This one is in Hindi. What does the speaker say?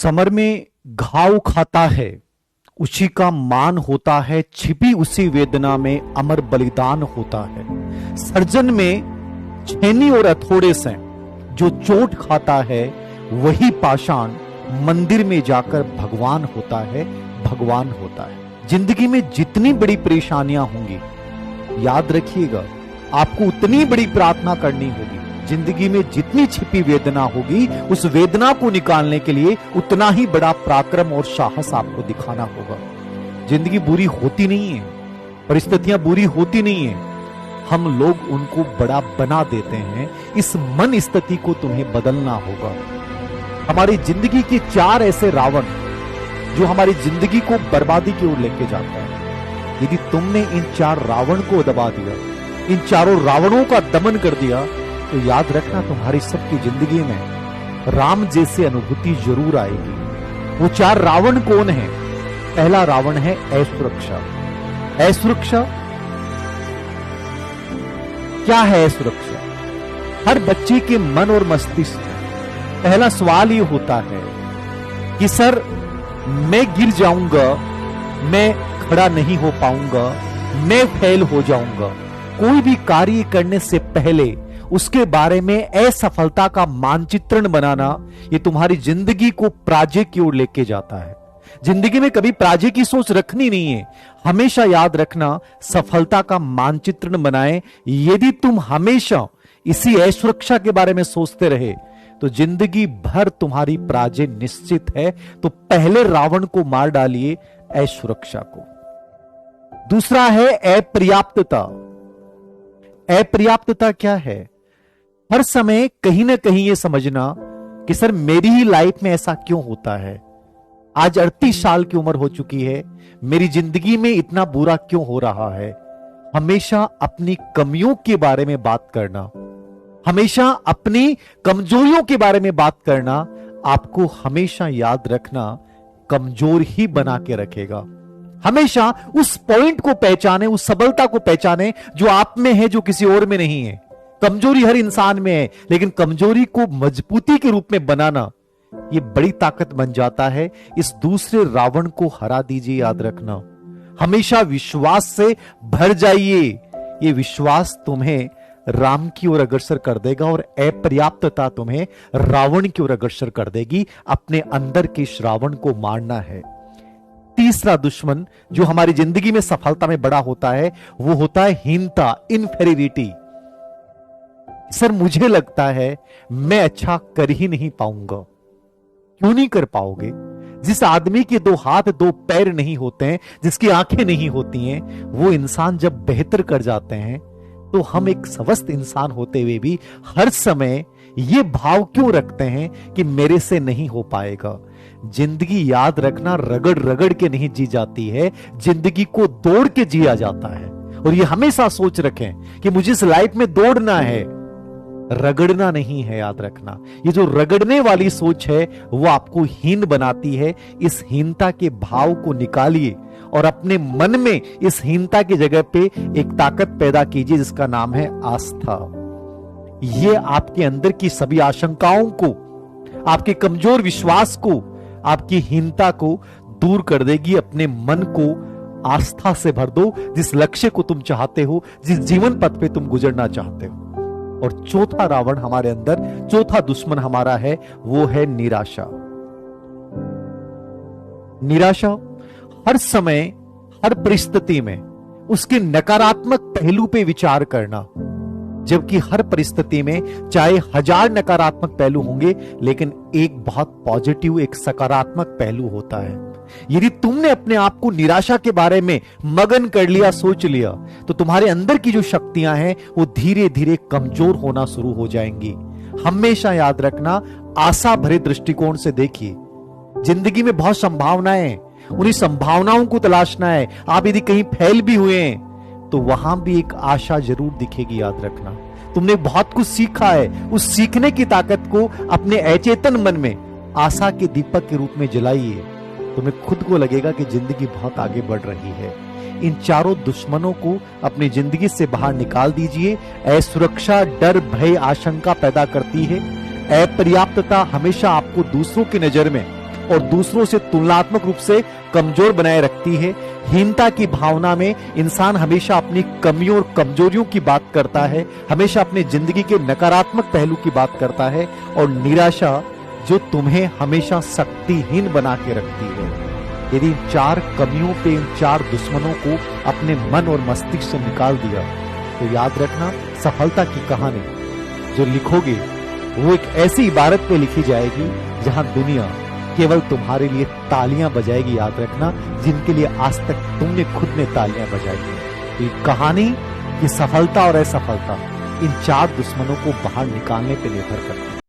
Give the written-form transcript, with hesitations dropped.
समर में घाव खाता है, उसी का मान होता है, छिपी उसी वेदना में अमर बलिदान होता है। सर्जन में छेनी और हथौड़े से जो चोट खाता है, वही पाषाण मंदिर में जाकर भगवान होता है, भगवान होता है। जिंदगी में जितनी बड़ी परेशानियां होंगी, याद रखिएगा, आपको उतनी बड़ी प्रार्थना करनी होगी। जिंदगी में जितनी छिपी वेदना होगी, उस वेदना को निकालने के लिए उतना ही बड़ा पराक्रम और साहस आपको दिखाना होगा। जिंदगी बुरी होती नहीं है, परिस्थितियां बुरी होती नहीं है, हम लोग उनको बड़ा बना देते हैं। इस मन स्थिति को तुम्हें बदलना होगा। हमारी जिंदगी के 4 ऐसे रावण जो हमारी जिंदगी को बर्बादी की ओर लेके जाता है। यदि तुमने इन 4 रावण को दबा दिया, इन चारों रावणों का दमन कर दिया, तो याद रखना तुम्हारी सबकी जिंदगी में राम जैसी अनुभूति जरूर आएगी। वो 4 रावण कौन है? पहला रावण है असुरक्षा। असुरक्षा क्या है? असुरक्षा हर बच्चे के मन और मस्तिष्क में पहला सवाल ये होता है कि सर मैं गिर जाऊंगा, मैं खड़ा नहीं हो पाऊंगा, मैं फेल हो जाऊंगा। कोई भी कार्य करने से पहले उसके बारे में असफलता का मानचित्रण बनाना, ये तुम्हारी जिंदगी को पराजय की ओर लेके जाता है। जिंदगी में कभी पराजय की सोच रखनी नहीं है, हमेशा याद रखना सफलता का मानचित्रण बनाए। यदि तुम हमेशा इसी असुरक्षा के बारे में सोचते रहे, तो जिंदगी भर तुम्हारी पराजय निश्चित है। तो पहले रावण को मार डालिए, असुरक्षा को। दूसरा है अपर्याप्तता। अपर्याप्तता क्या है? हर समय कहीं ना कहीं यह समझना कि सर मेरी ही लाइफ में ऐसा क्यों होता है, आज 38 साल की उम्र हो चुकी है, मेरी जिंदगी में इतना बुरा क्यों हो रहा है। हमेशा अपनी कमियों के बारे में बात करना, हमेशा अपनी कमजोरियों के बारे में बात करना, आपको हमेशा याद रखना कमजोर ही बना के रखेगा। हमेशा उस पॉइंट को पहचाने, उस सबलता को पहचाने जो आप में है, जो किसी और में नहीं है। कमजोरी हर इंसान में है, लेकिन कमजोरी को मजबूती के रूप में बनाना, यह बड़ी ताकत बन जाता है। इस दूसरे रावण को हरा दीजिए। याद रखना, हमेशा विश्वास से भर जाइए। यह विश्वास तुम्हें राम की ओर अग्रसर कर देगा और अपर्याप्तता तुम्हें रावण की ओर अग्रसर कर देगी। अपने अंदर के इस रावण को मारना है। तीसरा दुश्मन जो हमारी जिंदगी में सफलता में बड़ा होता है, वो होता है हीनता, इनफेरियरिटी। सर मुझे लगता है मैं अच्छा कर ही नहीं पाऊंगा। क्यों नहीं कर पाओगे? जिस आदमी के 2 हाथ 2 पैर नहीं होते हैं, जिसकी आंखें नहीं होती हैं, वो इंसान जब बेहतर कर जाते हैं, तो हम एक स्वस्थ इंसान होते हुए भी हर समय ये भाव क्यों रखते हैं कि मेरे से नहीं हो पाएगा। जिंदगी याद रखना रगड़ रगड़ के नहीं जी जाती है, जिंदगी को दौड़ के जिया जाता है। और ये हमेशा सोच रखें कि मुझे इस लाइफ में दौड़ना है, रगड़ना नहीं है। याद रखना, ये जो रगड़ने वाली सोच है वो आपको हीन बनाती है। इस हीनता के भाव को निकालिए और अपने मन में इस हीनता की जगह पे एक ताकत पैदा कीजिए जिसका नाम है आस्था। ये आपके अंदर की सभी आशंकाओं को, आपके कमजोर विश्वास को, आपकी हीनता को दूर कर देगी। अपने मन को आस्था से भर दो, जिस लक्ष्य को तुम चाहते हो, जिस जीवन पथ पे तुम गुजरना चाहते हो। और चौथा रावण हमारे अंदर, चौथा दुश्मन हमारा है, वो है निराशा। निराशा हर समय, हर परिस्थिति में उसके नकारात्मक पहलू पे विचार करना, जबकि हर परिस्थिति में चाहे 1000 नकारात्मक पहलू होंगे, लेकिन एक बहुत पॉजिटिव, एक सकारात्मक पहलू होता है। यदि तुमने अपने आप को निराशा के बारे में मगन कर लिया, सोच लिया, तो तुम्हारे अंदर की जो शक्तियां हैं वो धीरे धीरे कमजोर होना शुरू हो जाएंगी। हमेशा याद रखना, आशा भरे दृष्टिकोण से देखिए। जिंदगी में बहुत संभावनाएं हैं, उन्हीं संभावनाओं को तलाशना है। आप यदि कहीं फेल भी हुए हैं, तो वहां भी एक आशा जरूर दिखेगी। याद रखना, तुमने बहुत कुछ सीखा है, उस सीखने की ताकत को अपने अचेतन मन में आशा के दीपक के रूप में जलाइए। तुम्हें खुद को लगेगा कि जिंदगी बहुत आगे बढ़ रही है। इन चारों दुश्मनों को अपनी जिंदगी से बाहर निकाल दीजिए। असुरक्षा डर, भय, आशंका पैदा करती है। अपर्याप्तता हमेशा आपको दूसरों की नजर में और दूसरों से तुलनात्मक रूप से कमजोर बनाए रखती है। हीनता की भावना में इंसान हमेशा अपनी कमियों और कमजोरियों की बात करता है, हमेशा अपनी जिंदगी के नकारात्मक पहलू की बात करता है। और निराशा जो तुम्हें हमेशा शक्तिहीन बना के रखती है। यदि इन 4 कमियों पे, इन 4 दुश्मनों को अपने मन और मस्तिष्क से निकाल दिया तो याद रखना, सफलता की कहानी जो लिखोगे वो एक ऐसी इबारत पे लिखी जाएगी जहां दुनिया केवल तुम्हारे लिए तालियां बजाएगी। याद रखना, जिनके लिए आज तक तुमने खुद ने तालियां बजाई हैं। तो ये कहानी की सफलता और असफलता इन 4 दुश्मनों को बाहर निकालने पे निर्भर करती है।